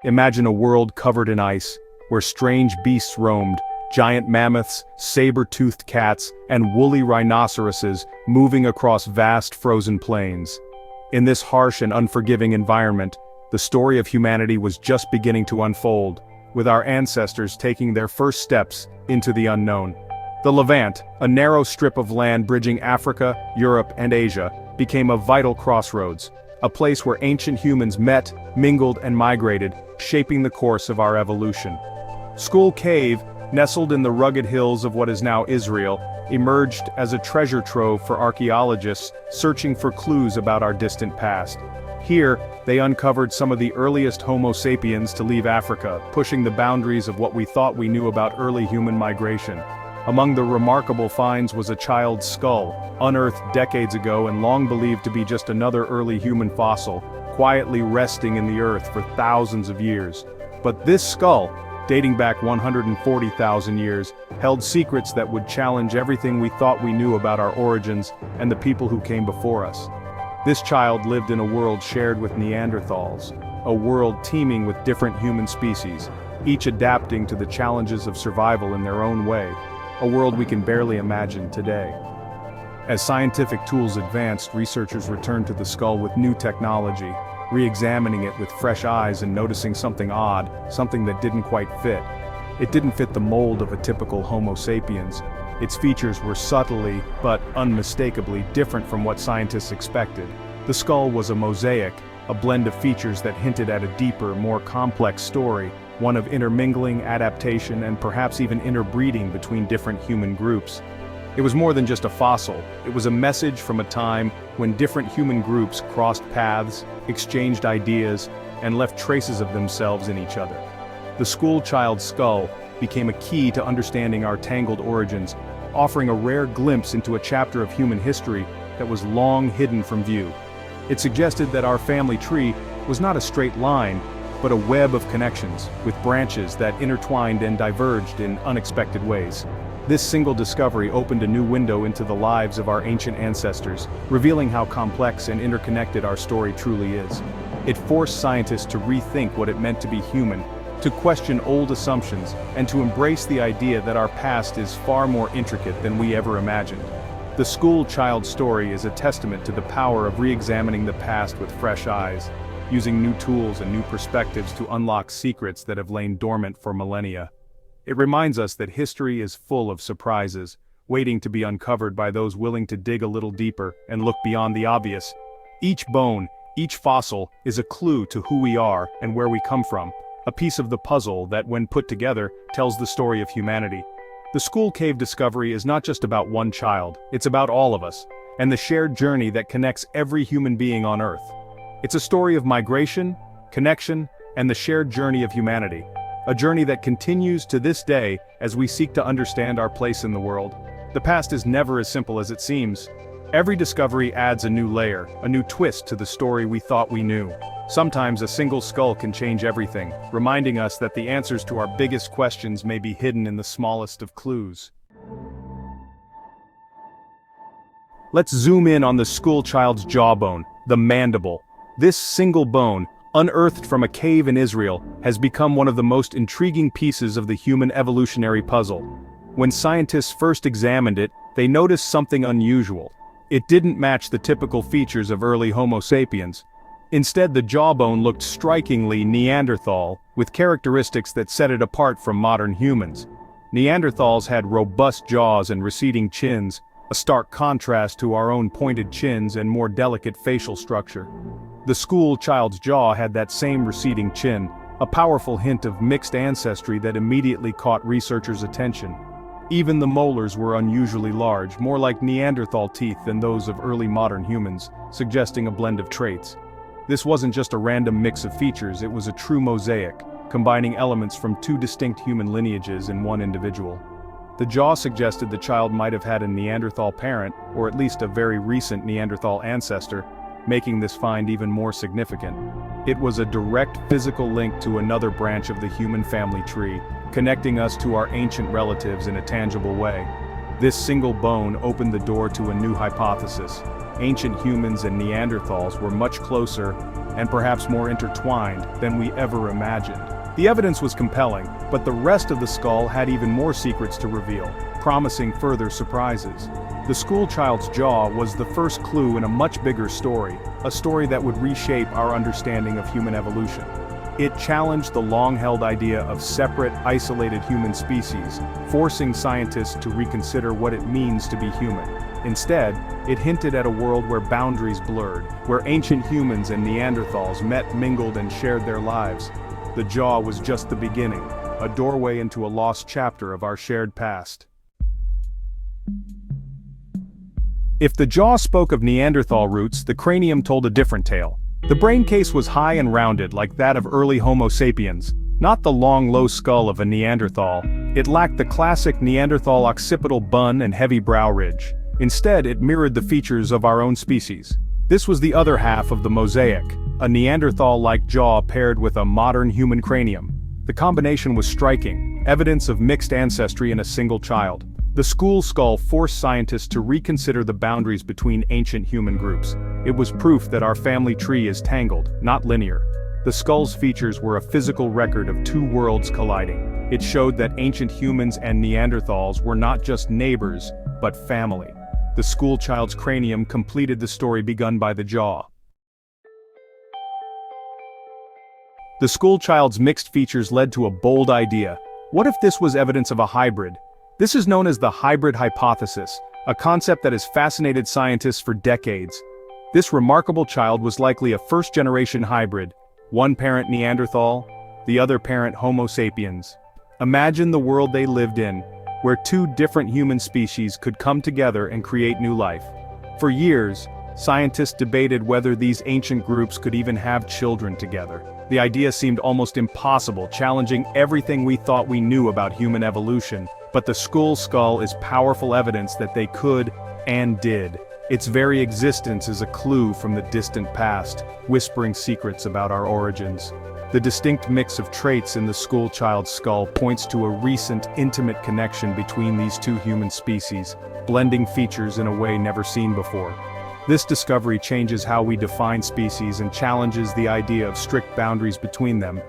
Imagine a world covered in ice, where strange beasts roamed, giant mammoths, saber-toothed cats, and woolly rhinoceroses moving across vast frozen plains. In this harsh and unforgiving environment, the story of humanity was just beginning to unfold, with our ancestors taking their first steps into the unknown. The Levant, a narrow strip of land bridging Africa, Europe, and Asia, became a vital crossroads, a place where ancient humans met, mingled, and migrated, shaping the course of our evolution. Skhul Cave, nestled in the rugged hills of what is now Israel, emerged as a treasure trove for archaeologists searching for clues about our distant past. Here, they uncovered some of the earliest Homo sapiens to leave Africa, pushing the boundaries of what we thought we knew about early human migration. Among the remarkable finds was a child's skull, unearthed decades ago and long believed to be just another early human fossil, quietly resting in the earth for thousands of years. But this skull, dating back 140,000 years, held secrets that would challenge everything we thought we knew about our origins and the people who came before us. This child lived in a world shared with Neanderthals, a world teeming with different human species, each adapting to the challenges of survival in their own way, a world we can barely imagine today. As scientific tools advanced, researchers returned to the skull with new technology, re-examining it with fresh eyes and noticing something odd, something that didn't quite fit. It didn't fit the mold of a typical Homo sapiens. Its features were subtly, but unmistakably, different from what scientists expected. The skull was a mosaic, a blend of features that hinted at a deeper, more complex story, one of intermingling, adaptation, and perhaps even interbreeding between different human groups. It was more than just a fossil, it was a message from a time when different human groups crossed paths, exchanged ideas, and left traces of themselves in each other. The school child's skull became a key to understanding our tangled origins, offering a rare glimpse into a chapter of human history that was long hidden from view. It suggested that our family tree was not a straight line, but a web of connections, with branches that intertwined and diverged in unexpected ways. This single discovery opened a new window into the lives of our ancient ancestors, revealing how complex and interconnected our story truly is. It forced scientists to rethink what it meant to be human, to question old assumptions, and to embrace the idea that our past is far more intricate than we ever imagined. The school child's story is a testament to the power of re-examining the past with fresh eyes, using new tools and new perspectives to unlock secrets that have lain dormant for millennia. It reminds us that history is full of surprises, waiting to be uncovered by those willing to dig a little deeper and look beyond the obvious. Each bone, each fossil, is a clue to who we are and where we come from, a piece of the puzzle that, when put together, tells the story of humanity. The Skhul Cave discovery is not just about one child, it's about all of us, and the shared journey that connects every human being on Earth. It's a story of migration, connection, and the shared journey of humanity. A journey that continues to this day as we seek to understand our place in the world. The past is never as simple as it seems. Every discovery adds a new layer, a new twist to the story we thought we knew. Sometimes a single skull can change everything, reminding us that the answers to our biggest questions may be hidden in the smallest of clues. Let's zoom in on the school child's jawbone, the mandible. This single bone, unearthed from a cave in Israel, has become one of the most intriguing pieces of the human evolutionary puzzle. When scientists first examined it, they noticed something unusual. It didn't match the typical features of early Homo sapiens. Instead, the jawbone looked strikingly Neanderthal, with characteristics that set it apart from modern humans. Neanderthals had robust jaws and receding chins, a stark contrast to our own pointed chins and more delicate facial structure. The school child's jaw had that same receding chin, a powerful hint of mixed ancestry that immediately caught researchers' attention. Even the molars were unusually large, more like Neanderthal teeth than those of early modern humans, suggesting a blend of traits. This wasn't just a random mix of features, it was a true mosaic, combining elements from two distinct human lineages in one individual. The jaw suggested the child might have had a Neanderthal parent, or at least a very recent Neanderthal ancestor, making this find even more significant. It was a direct physical link to another branch of the human family tree, connecting us to our ancient relatives in a tangible way. This single bone opened the door to a new hypothesis. Ancient humans and Neanderthals were much closer and perhaps more intertwined than we ever imagined. The evidence was compelling, but the rest of the skull had even more secrets to reveal, promising further surprises. The Skhul child's jaw was the first clue in a much bigger story, a story that would reshape our understanding of human evolution. It challenged the long-held idea of separate, isolated human species, forcing scientists to reconsider what it means to be human. Instead, it hinted at a world where boundaries blurred, where ancient humans and Neanderthals met, mingled, and shared their lives. The jaw was just the beginning, a doorway into a lost chapter of our shared past. If the jaw spoke of Neanderthal roots, the cranium told a different tale. The brain case was high and rounded like that of early Homo sapiens, not the long, low skull of a Neanderthal. It lacked the classic Neanderthal occipital bun and heavy brow ridge. Instead, it mirrored the features of our own species. This was the other half of the mosaic, a Neanderthal-like jaw paired with a modern human cranium. The combination was striking, evidence of mixed ancestry in a single child. The Skhul skull forced scientists to reconsider the boundaries between ancient human groups. It was proof that our family tree is tangled, not linear. The skull's features were a physical record of two worlds colliding. It showed that ancient humans and Neanderthals were not just neighbors, but family. The Skhul child's cranium completed the story begun by the jaw. The Skhul child's mixed features led to a bold idea. What if this was evidence of a hybrid? This is known as the hybrid hypothesis, a concept that has fascinated scientists for decades. This remarkable child was likely a first-generation hybrid, one parent Neanderthal, the other parent Homo sapiens. Imagine the world they lived in, where two different human species could come together and create new life. For years, scientists debated whether these ancient groups could even have children together. The idea seemed almost impossible, challenging everything we thought we knew about human evolution. But the Skhul skull is powerful evidence that they could and did. Its very existence is a clue from the distant past, whispering secrets about our origins. The distinct mix of traits in the Skhul child's skull points to a recent, intimate connection between these two human species, blending features in a way never seen before. This discovery changes how we define species and challenges the idea of strict boundaries between them.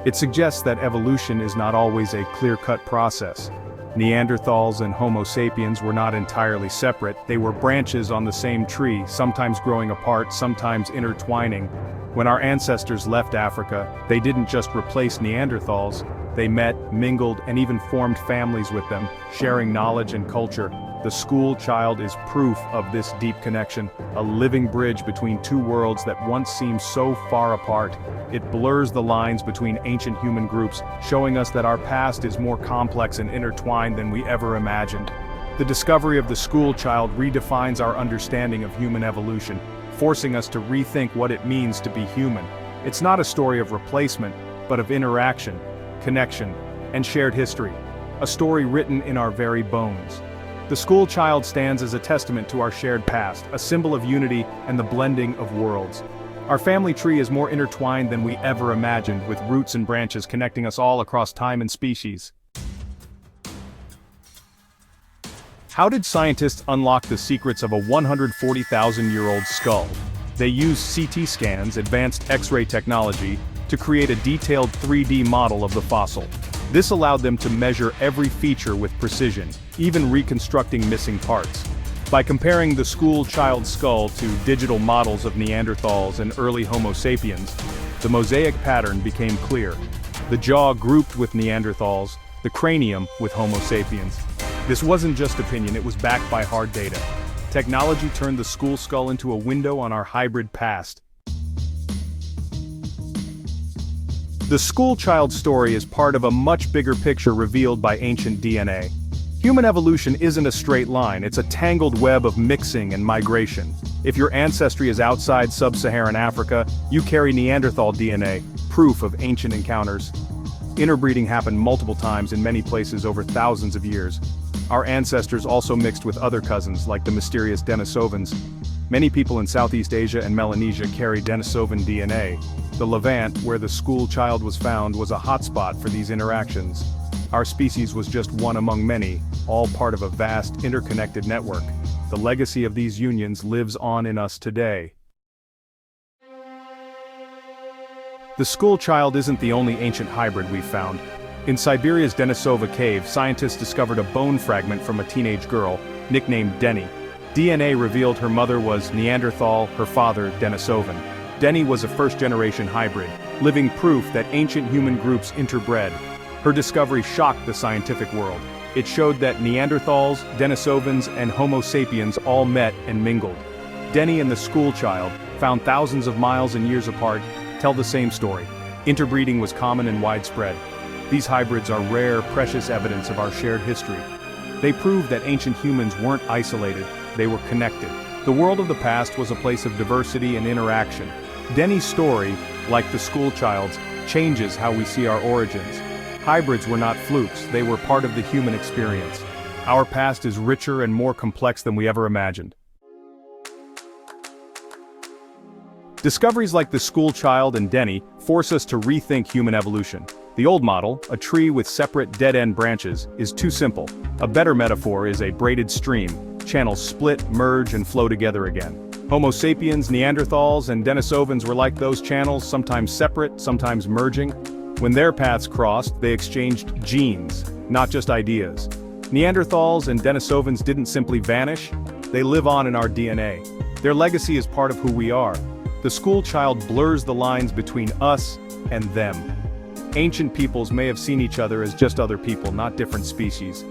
It suggests that evolution is not always a clear-cut process. Neanderthals and Homo sapiens were not entirely separate. They were branches on the same tree, sometimes growing apart, sometimes intertwining. When our ancestors left Africa, they didn't just replace Neanderthals. They met, mingled, and even formed families with them, sharing knowledge and culture. The Skhul child is proof of this deep connection, a living bridge between two worlds that once seemed so far apart. It blurs the lines between ancient human groups, showing us that our past is more complex and intertwined than we ever imagined. The discovery of the Skhul child redefines our understanding of human evolution, forcing us to rethink what it means to be human. It's not a story of replacement, but of interaction, connection, and shared history. A story written in our very bones. The Skhul child stands as a testament to our shared past, a symbol of unity and the blending of worlds. Our family tree is more intertwined than we ever imagined, with roots and branches connecting us all across time and species. How did scientists unlock the secrets of a 140,000-year-old skull? They used CT scans, advanced X-ray technology, to create a detailed 3D model of the fossil. This allowed them to measure every feature with precision, even reconstructing missing parts. By comparing the Skhul child's skull to digital models of Neanderthals and early Homo sapiens, the mosaic pattern became clear. The jaw grouped with Neanderthals, the cranium with Homo sapiens. This wasn't just opinion, it was backed by hard data. Technology turned the Skhul skull into a window on our hybrid past. The Skhul child story is part of a much bigger picture revealed by ancient DNA. Human evolution isn't a straight line, it's a tangled web of mixing and migration. If your ancestry is outside sub-Saharan Africa, you carry Neanderthal DNA, proof of ancient encounters. Interbreeding happened multiple times in many places over thousands of years. Our ancestors also mixed with other cousins like the mysterious Denisovans. Many people in Southeast Asia and Melanesia carry Denisovan DNA. The Levant, where the Skhul child was found, was a hotspot for these interactions. Our species was just one among many, all part of a vast, interconnected network. The legacy of these unions lives on in us today. The Skhul child isn't the only ancient hybrid we've found. In Siberia's Denisova cave, scientists discovered a bone fragment from a teenage girl, nicknamed Denny. DNA revealed her mother was Neanderthal, her father Denisovan. Denny was a first-generation hybrid, living proof that ancient human groups interbred. Her discovery shocked the scientific world. It showed that Neanderthals, Denisovans, and Homo sapiens all met and mingled. Denny and the Skhul child, found thousands of miles and years apart, tell the same story. Interbreeding was common and widespread. These hybrids are rare, precious evidence of our shared history. They prove that ancient humans weren't isolated, they were connected. The world of the past was a place of diversity and interaction. Denny's story, like the Skhul child's, changes how we see our origins. Hybrids were not flukes, they were part of the human experience. Our past is richer and more complex than we ever imagined. Discoveries like the Skhul child and Denny force us to rethink human evolution. The old model, a tree with separate dead-end branches, is too simple. A better metaphor is a braided stream. Channels split, merge, and flow together again. Homo sapiens, Neanderthals, and Denisovans were like those channels, sometimes separate, sometimes merging. When their paths crossed, they exchanged genes, not just ideas. Neanderthals and Denisovans didn't simply vanish, they live on in our DNA. Their legacy is part of who we are. The Skhul child blurs the lines between us and them. Ancient peoples may have seen each other as just other people, not different species.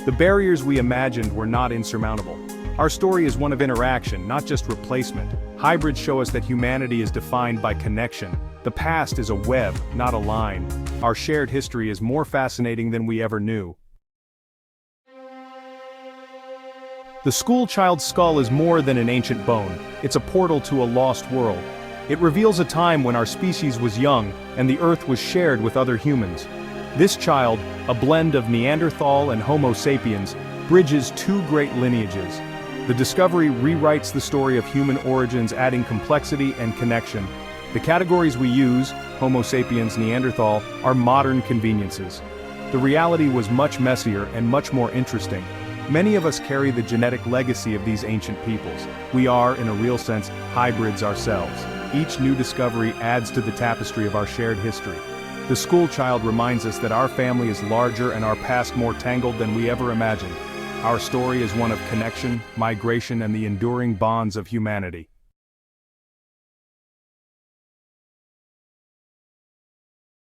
The barriers we imagined were not insurmountable. Our story is one of interaction, not just replacement. Hybrids show us that humanity is defined by connection. The past is a web, not a line. Our shared history is more fascinating than we ever knew. The Skhul child's skull is more than an ancient bone. It's a portal to a lost world. It reveals a time when our species was young and the Earth was shared with other humans. This child, a blend of Neanderthal and Homo sapiens, bridges two great lineages. The discovery rewrites the story of human origins, adding complexity and connection. The categories we use, Homo sapiens, Neanderthal, are modern conveniences. The reality was much messier and much more interesting. Many of us carry the genetic legacy of these ancient peoples. We are, in a real sense, hybrids ourselves. Each new discovery adds to the tapestry of our shared history. The Skhul child reminds us that our family is larger and our past more tangled than we ever imagined. Our story is one of connection, migration, and the enduring bonds of humanity.